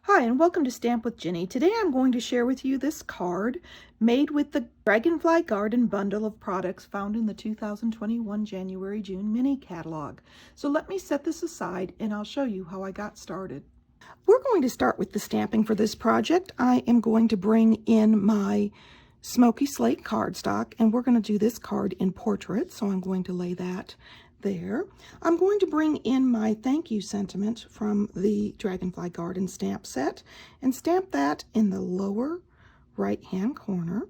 Hi, and welcome to Stamp with Ginny. Today I'm going to share with you this card made with the Dragonfly Garden bundle of products found in the 2021 January-June mini catalog. So let me set this aside and I'll show you how I got started. We're going to start with the stamping for this project. I am going to bring in my smoky slate cardstock, and we're going to do this card in portrait, so I'm going to lay that there. I'm going to bring in my thank you sentiment from the Dragonfly Garden stamp set and stamp that in the lower right hand corner.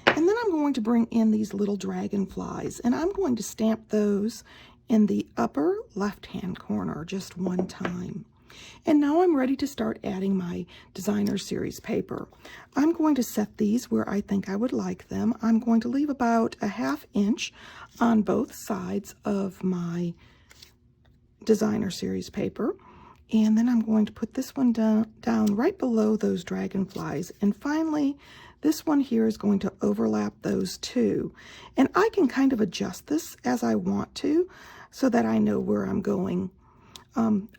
And then I'm going to bring in these little dragonflies, and I'm going to stamp those in the upper left hand corner just one time. And now I'm ready to start adding my designer series paper. I'm going to set these where I think I would like them. I'm going to leave about a ½ inch on both sides of my designer series paper. And then I'm going to put this one down right below those dragonflies. And finally, this one here is going to overlap those two. And I can kind of adjust this as I want to so that I know where I'm going.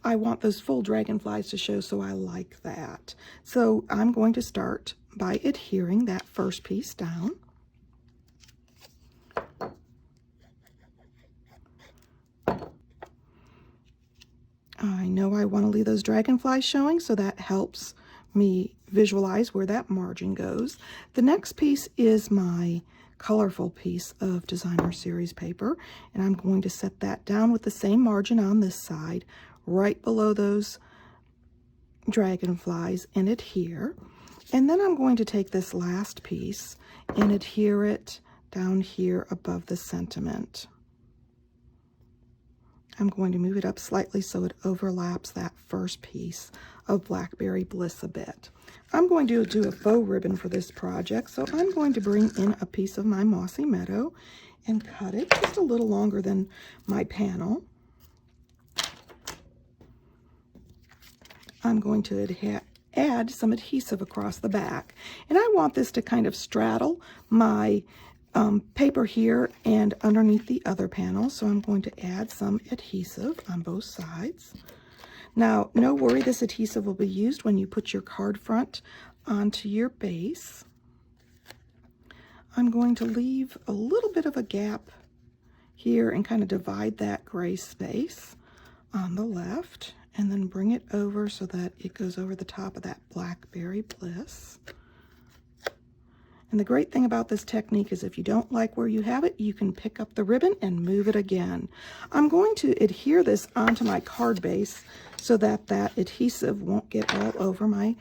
I want those full dragonflies to show, so I like that. So I'm going to start by adhering that first piece down. I know I want to leave those dragonflies showing, so that helps me visualize where that margin goes. The next piece is my colorful piece of designer series paper, and I'm going to set that down with the same margin on this side right below those dragonflies and adhere. And then I'm going to take this last piece and adhere it down here above the sentiment. I'm going to move it up slightly so it overlaps that first piece of Blackberry Bliss a bit. I'm going to do a faux ribbon for this project, so I'm going to bring in a piece of my Mossy Meadow and cut it just a little longer than my panel. I'm going to add some adhesive across the back, and I want this to kind of straddle my paper here and underneath the other panel, so I'm going to add some adhesive on both sides. Now, no worry, this adhesive will be used when you put your card front onto your base. I'm going to leave a little bit of a gap here and kind of divide that gray space on the left, and then bring it over so that it goes over the top of that Blackberry Bliss. And the great thing about this technique is if you don't like where you have it, you can pick up the ribbon and move it again. I'm going to adhere this onto my card base so that that adhesive won't get all over my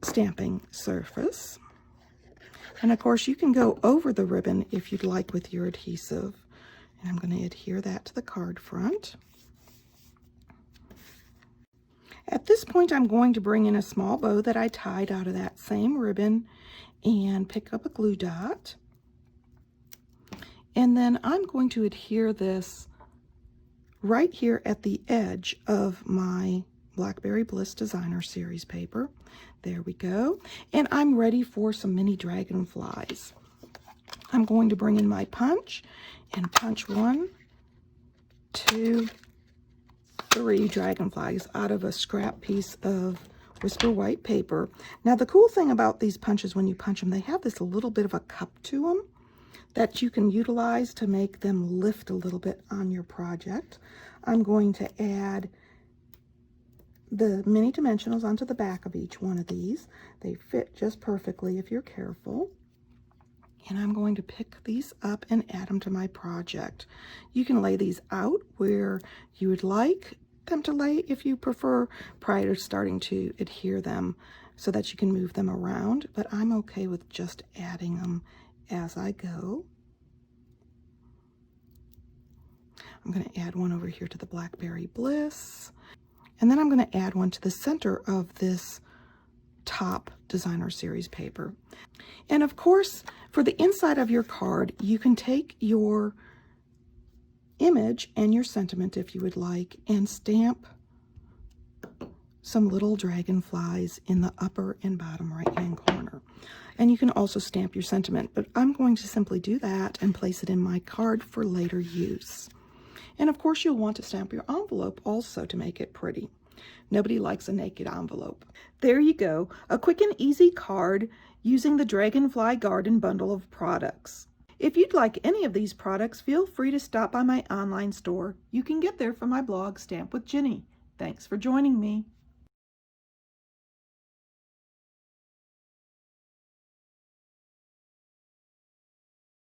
stamping surface. And of course, you can go over the ribbon if you'd like with your adhesive. And I'm going to adhere that to the card front. At this point, I'm going to bring in a small bow that I tied out of that same ribbon and pick up a glue dot. And then I'm going to adhere this right here at the edge of my Blackberry Bliss Designer Series paper. There we go. And I'm ready for some mini dragonflies. I'm going to bring in my punch and punch 1, 2, 3 dragonflies out of a scrap piece of Whisper White paper. Now, the cool thing about these punches, when you punch them, they have this little bit of a cup to them that you can utilize to make them lift a little bit on your project. I'm going to add the mini dimensionals onto the back of each one of these. They fit just perfectly if you're careful. And I'm going to pick these up and add them to my project. You can lay these out where you would like them to lay if you prefer, prior to starting to adhere them so that you can move them around, but I'm okay with just adding them as I go. I'm going to add one over here to the Blackberry Bliss, and then I'm going to add one to the center of this top designer series paper. And of course, for the inside of your card, you can take your image and your sentiment, if you would like, and stamp some little dragonflies in the upper and bottom right hand corner. And you can also stamp your sentiment, but I'm going to simply do that and place it in my card for later use. And of course, you'll want to stamp your envelope also to make it pretty. Nobody likes a naked envelope. There you go, a quick and easy card using the Dragonfly Garden Bundle of products. If you'd like any of these products, feel free to stop by my online store. You can get there from my blog, Stamp with Jini. Thanks for joining me.